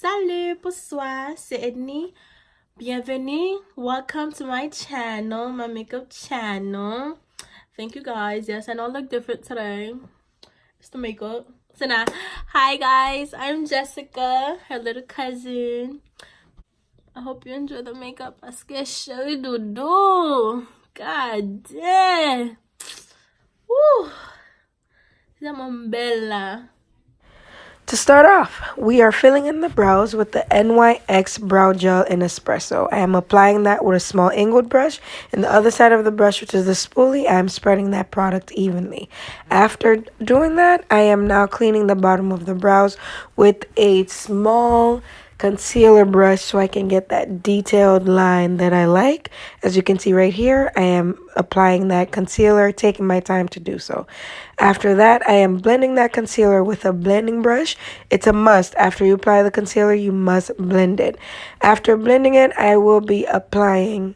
Salut, bonsoir, c'est Edney. Bienvenue. Welcome to my channel, my makeup channel. Thank you guys. Yes, I know I look different today. It's the makeup. So now, hi guys, I'm Jessica, her little cousin. I hope you enjoy the makeup. Parce que chérie dodo. God damn. Woo. C'est mon belle. To start off, we are filling in the brows with the NYX Brow Gel in Espresso. I am applying that with a small angled brush, and the other side of the brush, which is the spoolie, I am spreading that product evenly. After doing that, I am now cleaning the bottom of the brows with a small concealer brush so I can get that detailed line that I like. As you can see right here, I am applying that concealer, taking my time to do so. After that, I am blending that concealer with a blending brush. It's a must. After you apply the concealer, you must blend it. After blending it, I will be applying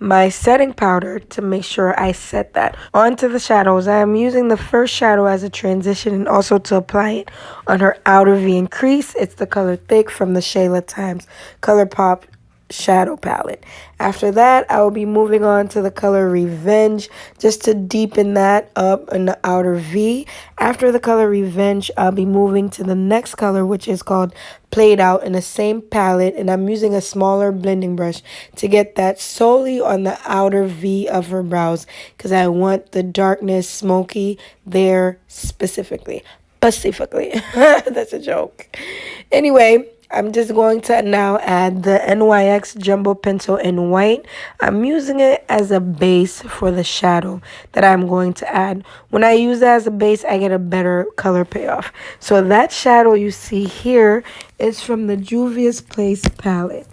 my setting powder to make sure I set that onto the shadows. I am using the first shadow as a transition and also to apply it on her outer V and crease. It's the color Thick from the Shayla times colourpop shadow palette. After that, I will be moving on to the color Revenge just to deepen that up in the outer V. After the color Revenge, I'll be moving to the next color, which is called Played Out, in the same palette, and I'm using a smaller blending brush to get that solely on the outer V of her brows because I want the darkness smoky there specifically. That's a joke. Anyway, I'm just going to now add the NYX Jumbo Pencil in white. I'm using it as a base for the shadow that I'm going to add. When I use that as a base, I get a better color payoff. So that shadow you see here is from the Juvia's Place palette.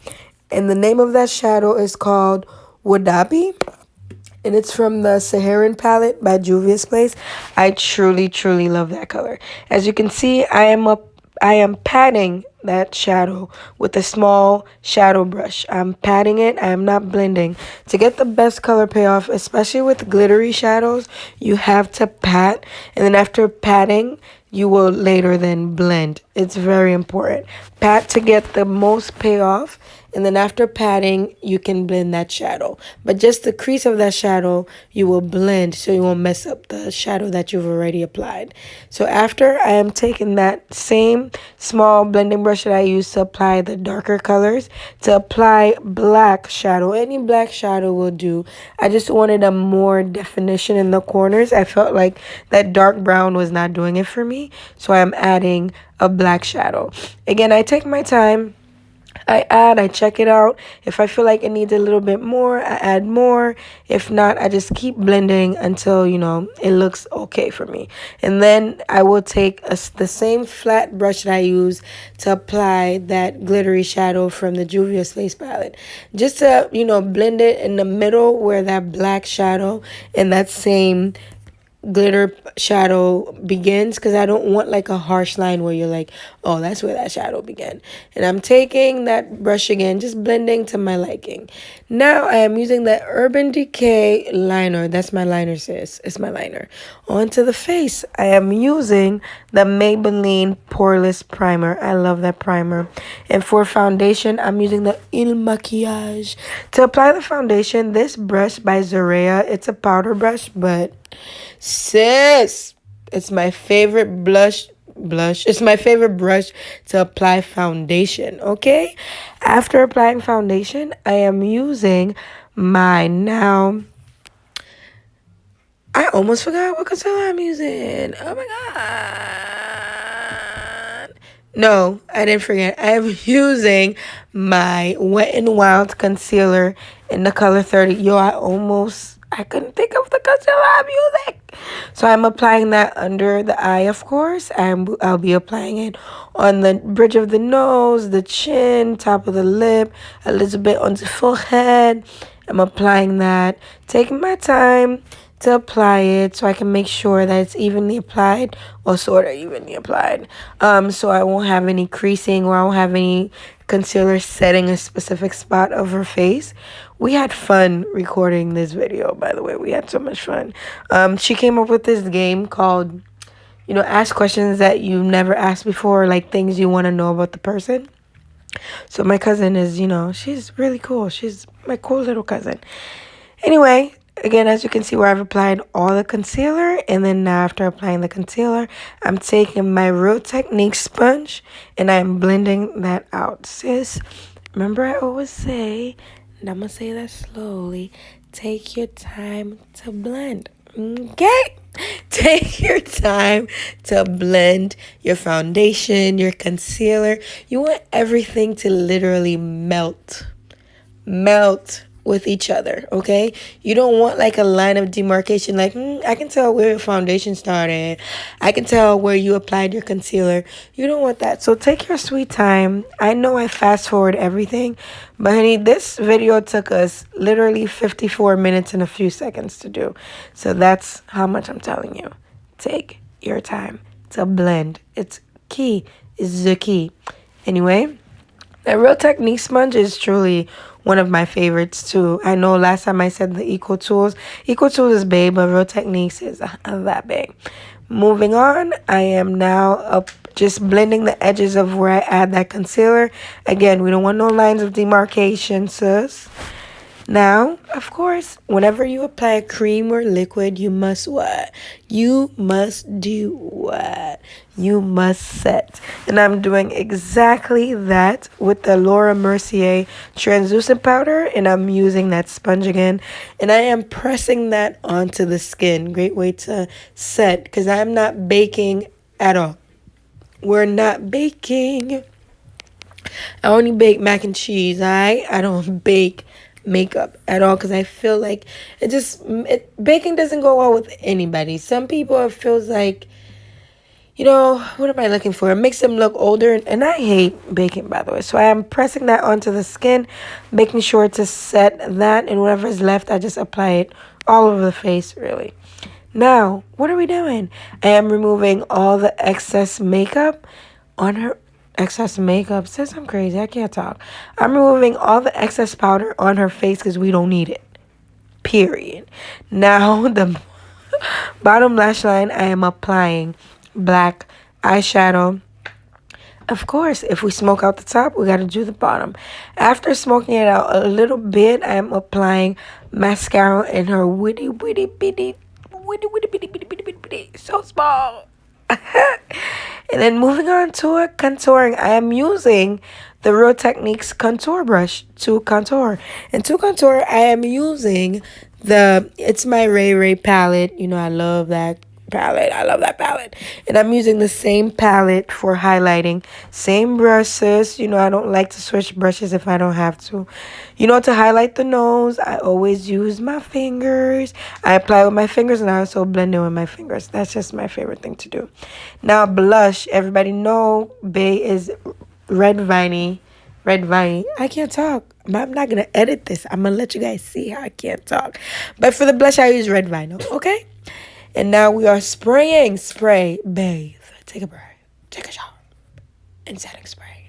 And the name of that shadow is called Wadabi. And it's from the Saharan palette by Juvia's Place. I truly, truly love that color. As you can see, I am patting that shadow with a small shadow brush. I'm patting it. I am not blending. To get the best color payoff, especially with glittery shadows, you have to pat. And then after patting, you will later then blend. It's very important. Pat to get the most payoff. And then after patting, you can blend that shadow. But just the crease of that shadow, you will blend so you won't mess up the shadow that you've already applied. So after, I am taking that same small blending brush that I used to apply the darker colors to apply black shadow. Any black shadow will do. I just wanted a more definition in the corners. I felt like that dark brown was not doing it for me. So I'm adding a black shadow. Again, I take my time. I check it out. If I feel like it needs a little bit more, I add more. If not, I just keep blending until, you know, it looks okay for me. And then I will take the same flat brush that I use to apply that glittery shadow from the Juvia's Place palette. Just to, you know, blend it in the middle where that black shadow and that same glitter shadow begins, because I don't want like a harsh line where you're like, oh, that's where that shadow began. And I'm taking that brush again, just blending to my liking. Now I am using the Urban Decay liner. That's my liner, sis. It's my liner. Onto the face, I am using the Maybelline Poreless Primer. I love that primer. And for foundation, I'm using the Maquillage. To apply the foundation, this brush by Myraerae, it's a powder brush, but sis, it's my favorite blush. It's my favorite brush to apply foundation, okay? After applying foundation, I am using my now... I almost forgot what concealer I'm using. Oh my god. No, I didn't forget. I am using my Wet n Wild concealer in the color 30. Yo, I couldn't think of the concealer I'm using. So I'm applying that under the eye, of course. I'll be applying it on the bridge of the nose, the chin, top of the lip, a little bit on the forehead. I'm applying that, taking my time to apply it so I can make sure that it's evenly applied, or sort of evenly applied. So I won't have any creasing, or I won't have any concealer setting a specific spot of her face. We had fun recording this video, by the way. We had so much fun. She came up with this game called ask questions that you never asked before, like things you want to know about the person. So my cousin is, she's really cool. She's my cool little cousin. Anyway, again, as you can see where I've applied all the concealer, and then now after applying the concealer, I'm taking my Real Technique sponge and I'm blending that out. Sis, remember I always say, and I'm going to say that slowly, take your time to blend. Okay? Take your time to blend your foundation, your concealer. You want everything to literally melt with each other, okay? You don't want like a line of demarcation, like, I can tell where your foundation started. I can tell where you applied your concealer. You don't want that. So take your sweet time. I know I fast forward everything, but honey, this video took us literally 54 minutes and a few seconds to do. So that's how much I'm telling you. Take your time to blend. It's key. It's the key. Anyway, the Real Technique sponge is truly one of my favorites too. I know last time I said the Equal Tools. Equal Tools is big, but Real Techniques is that big. Moving on, I am now up just blending the edges of where I add that concealer. Again, we don't want no lines of demarcation, sis. Now, of course, whenever you apply a cream or liquid, you must what? You must do what? You must set. And I'm doing exactly that with the Mercier translucent powder, and I'm using that sponge again. And I am pressing that onto the skin. Great way to set, because I'm not baking at all. We're not baking. I only bake mac and cheese, alright? I don't bake makeup at all, because I feel like baking doesn't go well with anybody. Some people, it feels like, what am I looking for? It makes them look older, and I hate baking, by the way. So I am pressing that onto the skin, making sure to set that, and whatever is left, I just apply it all over the face, really. Now, what are we doing? I am removing all the excess makeup on her. Excess makeup. Says I'm crazy. I can't talk. I'm removing all the excess powder on her face because we don't need it. Period. Now, the bottom lash line, I am applying black eyeshadow. Of course, if we smoke out the top, we got to do the bottom. After smoking it out a little bit, I am applying mascara in her witty, so small. And then moving on to a contouring, I am using the Real Techniques contour brush to contour. And to contour, I am using it's my Myraerae palette. I love that palette. I love that palette. And I'm using the same palette for highlighting. Same brushes. I don't like to switch brushes if I don't have to. To highlight the nose, I always use my fingers. I apply with my fingers, and I also blend it with my fingers. That's just my favorite thing to do. Now, blush. Everybody know Bay is red viney. I can't talk. I'm not going to edit this. I'm going to let you guys see how I can't talk. But for the blush, I use red vinyl. Okay? And now we are spraying. Spray. Bathe. Take a breath. Take a shower. And setting spray.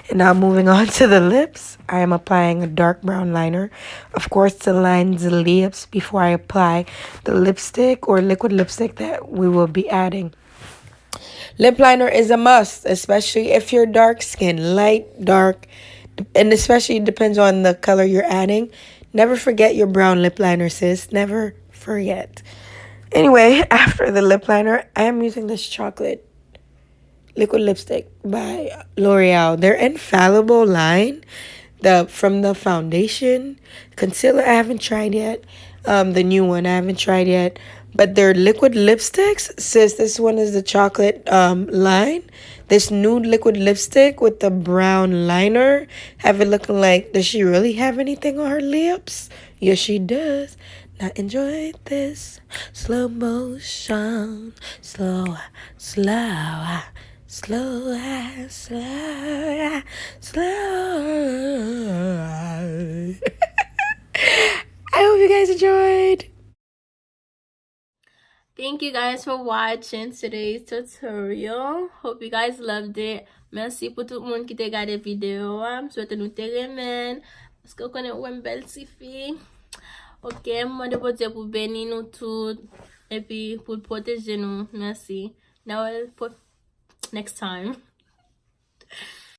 And now moving on to the lips. I am applying a dark brown liner. Of course, to line the lips before I apply the lipstick or liquid lipstick that we will be adding. Lip liner is a must, especially if you're dark skin, light, dark, and especially it depends on the color you're adding. Never forget your brown lip liner, sis. Never forget. Anyway, after the lip liner, I am using this chocolate liquid lipstick by L'Oreal. Their infallible line, from the foundation concealer, I haven't tried yet. The new one I haven't tried yet. But their liquid lipsticks, sis, this one is the chocolate line. This nude liquid lipstick with the brown liner. Have it looking like, does she really have anything on her lips? Yes, she does. Now enjoy this. Slow motion. Slow. I hope you guys enjoyed. Thank you guys for watching today's tutorial. Hope you guys loved it. Merci pour tout le monde qui te gade vidéo. Souhaite nou te remen. Parce que konen ou belle si fi. Ok, moi de pour Dieu pour bénir nous toutes. Et puis pour protéger nous. Merci. now I'll put next time.